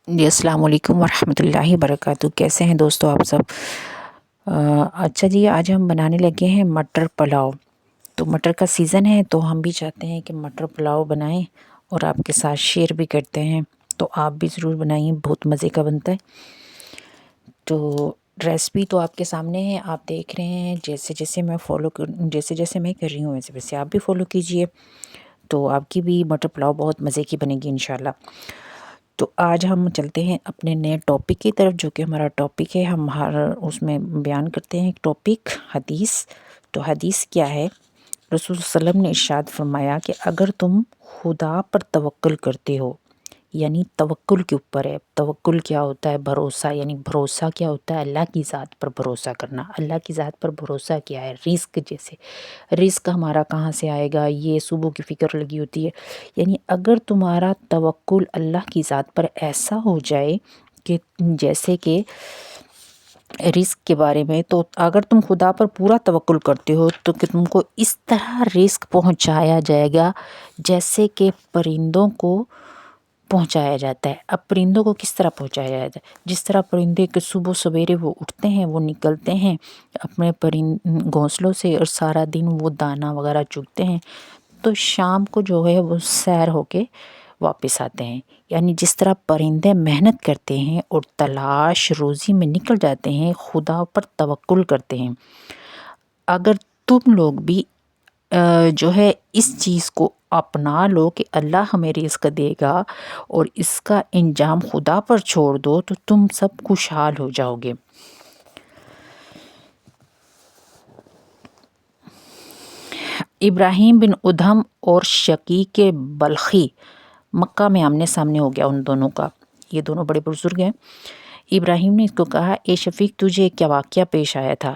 جی السلام علیکم ورحمۃ اللہ وبرکاتہ۔ کیسے ہیں دوستو آپ سب؟ اچھا جی، آج ہم بنانے لگے ہیں مٹر پلاؤ۔ تو مٹر کا سیزن ہے تو ہم بھی چاہتے ہیں کہ مٹر پلاؤ بنائیں اور آپ کے ساتھ شیئر بھی کرتے ہیں، تو آپ بھی ضرور بنائیں، بہت مزے کا بنتا ہے۔ تو ریسپی تو آپ کے سامنے ہے، آپ دیکھ رہے ہیں، جیسے میں کر رہی ہوں ویسے ویسے آپ بھی فالو کیجئے، تو آپ کی بھی مٹر پلاؤ بہت مزے کی بنے گی انشاءاللہ۔ تو آج ہم چلتے ہیں اپنے نئے ٹاپک کی طرف، جو کہ ہمارا ٹاپک ہے، ہم ہر اس میں بیان کرتے ہیں ایک ٹاپک، حدیث۔ تو حدیث کیا ہے؟ رسول صلی اللہ علیہ وسلم نے ارشاد فرمایا کہ اگر تم خدا پر توکل کرتے ہو، یعنی توکل کے اوپر ہے۔ توکل کیا ہوتا ہے؟ بھروسہ، یعنی بھروسہ کیا ہوتا ہے؟ اللہ کی ذات پر بھروسہ کرنا۔ اللہ کی ذات پر بھروسہ کیا ہے؟ رزق، جیسے رزق ہمارا کہاں سے آئے گا، یہ صبح کی فکر لگی ہوتی ہے۔ یعنی اگر تمہارا توکل اللہ کی ذات پر ایسا ہو جائے کہ جیسے کہ رزق کے بارے میں، تو اگر تم خدا پر پورا توکل کرتے ہو تو کہ تم کو اس طرح رزق پہنچایا جائے گا جیسے کہ پرندوں کو پہنچایا جاتا ہے۔ اب پرندوں کو کس طرح پہنچایا جاتا ہے؟ جس طرح پرندے کے صبح سویرے وہ اٹھتے ہیں، وہ نکلتے ہیں اپنے گھونسلوں سے اور سارا دن وہ دانہ وغیرہ چگتے ہیں، تو شام کو جو ہے وہ سیر ہو کے واپس آتے ہیں۔ یعنی جس طرح پرندے محنت کرتے ہیں اور تلاش روزی میں نکل جاتے ہیں، خدا پر توکل کرتے ہیں، اگر تم لوگ بھی جو ہے اس چیز کو اپنا لو کہ اللہ ہمیں رزق دے گا اور اس کا انجام خدا پر چھوڑ دو، تو تم سب خوشحال ہو جاؤ گے۔ ابراہیم بن ادھم اور شقیق بلخی، مکہ میں آمنے سامنے ہو گیا ان دونوں کا، یہ دونوں بڑے بزرگ ہیں۔ ابراہیم نے اس کو کہا، اے شفیق، تجھے کیا واقعہ پیش آیا تھا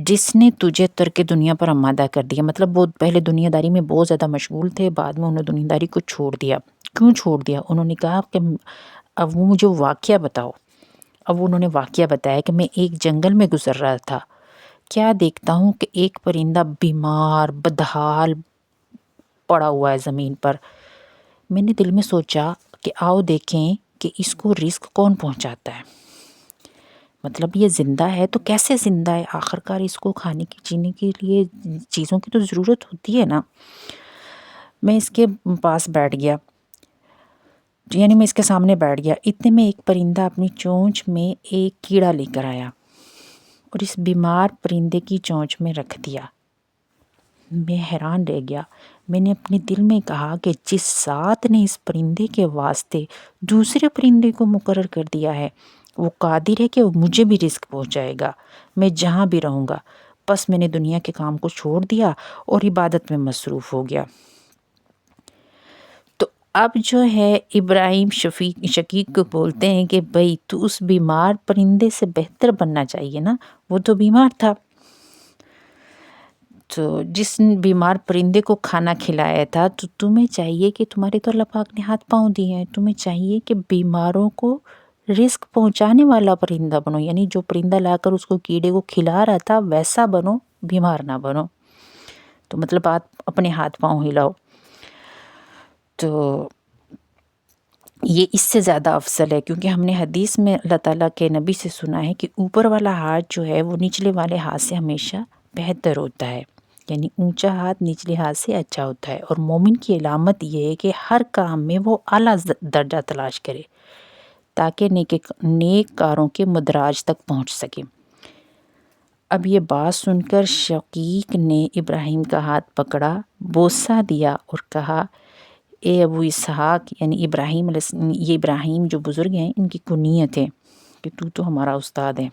جس نے تجھے ترک دنیا پر آمادہ کر دیا؟ مطلب وہ پہلے دنیا داری میں بہت زیادہ مشغول تھے، بعد میں انہوں نے دنیا داری کو چھوڑ دیا۔ کیوں چھوڑ دیا؟ انہوں نے کہا کہ اب وہ مجھے واقعہ بتاؤ۔ اب انہوں نے واقعہ بتایا کہ میں ایک جنگل میں گزر رہا تھا، کیا دیکھتا ہوں کہ ایک پرندہ بیمار بدحال پڑا ہوا ہے زمین پر۔ میں نے دل میں سوچا کہ آؤ دیکھیں کہ اس کو رزق کون پہنچاتا ہے۔ مطلب یہ زندہ ہے تو کیسے زندہ ہے؟ آخرکار اس کو کھانے کی جینے کے لیے چیزوں کی تو ضرورت ہوتی ہے نا۔ میں اس کے پاس بیٹھ گیا، یعنی میں اس کے سامنے بیٹھ گیا، اتنے میں ایک پرندہ اپنی چونچ میں ایک کیڑا لے کر آیا اور اس بیمار پرندے کی چونچ میں رکھ دیا۔ میں حیران رہ گیا۔ میں نے اپنے دل میں کہا کہ جس ذات نے اس پرندے کے واسطے دوسرے پرندے کو مقرر کر دیا ہے، وہ قادر ہے کہ وہ مجھے بھی رزق پہنچائے گا، میں جہاں بھی رہوں گا۔ بس میں نے دنیا کے کام کو چھوڑ دیا اور عبادت میں مصروف ہو گیا۔ تو اب جو ہے ابراہیم شقیق کو بولتے ہیں کہ بھئی تو اس بیمار پرندے سے بہتر بننا چاہیے نا، وہ تو بیمار تھا، تو جس بیمار پرندے کو کھانا کھلایا تھا، تو تمہیں چاہیے کہ تمہارے تو اللہ پاک نے ہاتھ پاؤں دیے ہیں، تمہیں چاہیے کہ بیماروں کو رزق پہنچانے والا پرندہ بنو، یعنی جو پرندہ لا کر اس کو کیڑے کو کھلا رہا تھا ویسا بنو، بیمار نہ بنو۔ تو مطلب آپ اپنے ہاتھ پاؤں ہلاؤ۔ تو یہ اس سے زیادہ افضل ہے، کیونکہ ہم نے حدیث میں اللہ تعالیٰ کے نبی سے سنا ہے کہ اوپر والا ہاتھ جو ہے وہ نچلے والے ہاتھ سے ہمیشہ بہتر ہوتا ہے، یعنی اونچا ہاتھ نچلے ہاتھ سے اچھا ہوتا ہے۔ اور مومن کی علامت یہ ہے کہ ہر کام میں وہ اعلیٰ درجہ تلاش کرے تاکہ نیک کاروں کے مدراج تک پہنچ سکے۔ اب یہ بات سن کر شقیق نے ابراہیم کا ہاتھ پکڑا، بوسہ دیا اور کہا، اے ابو اسحاق، یعنی یہ ابراہیم جو بزرگ ہیں ان کی کنیت ہے کہ تو ہمارا استاد ہے۔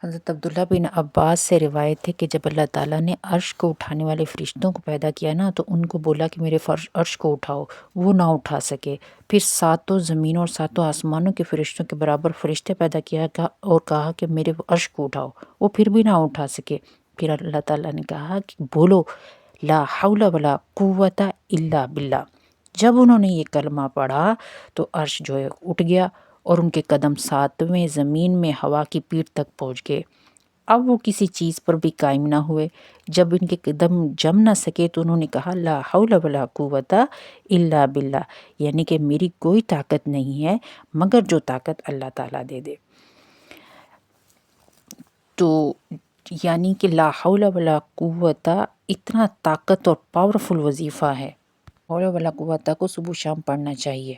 حضرت عبداللہ بن عباس سے روایت ہے کہ جب اللہ تعالیٰ نے عرش کو اٹھانے والے فرشتوں کو پیدا کیا نا، تو ان کو بولا کہ میرے عرش کو اٹھاؤ، وہ نہ اٹھا سکے۔ پھر ساتوں زمینوں اور ساتوں آسمانوں کے فرشتوں کے برابر فرشتے پیدا کیا اور کہا کہ میرے عرش کو اٹھاؤ، وہ پھر بھی نہ اٹھا سکے۔ پھر اللہ تعالیٰ نے کہا کہ بولو لا حول ولا قوت الا باللہ۔ جب انہوں نے یہ کلمہ پڑھا تو عرش جو ہے اٹھ گیا اور ان کے قدم ساتویں زمین میں ہوا کی پیٹھ تک پہنچ گئے۔ اب وہ کسی چیز پر بھی قائم نہ ہوئے۔ جب ان کے قدم جم نہ سکے تو انہوں نے کہا لا حول ولا قوت الا باللہ، یعنی کہ میری کوئی طاقت نہیں ہے مگر جو طاقت اللہ تعالیٰ دے دے۔ تو یعنی کہ لا حول ولا قوت اتنا طاقت اور پاورفل وظیفہ ہے، حول ولا قوت کو صبح شام پڑھنا چاہیے۔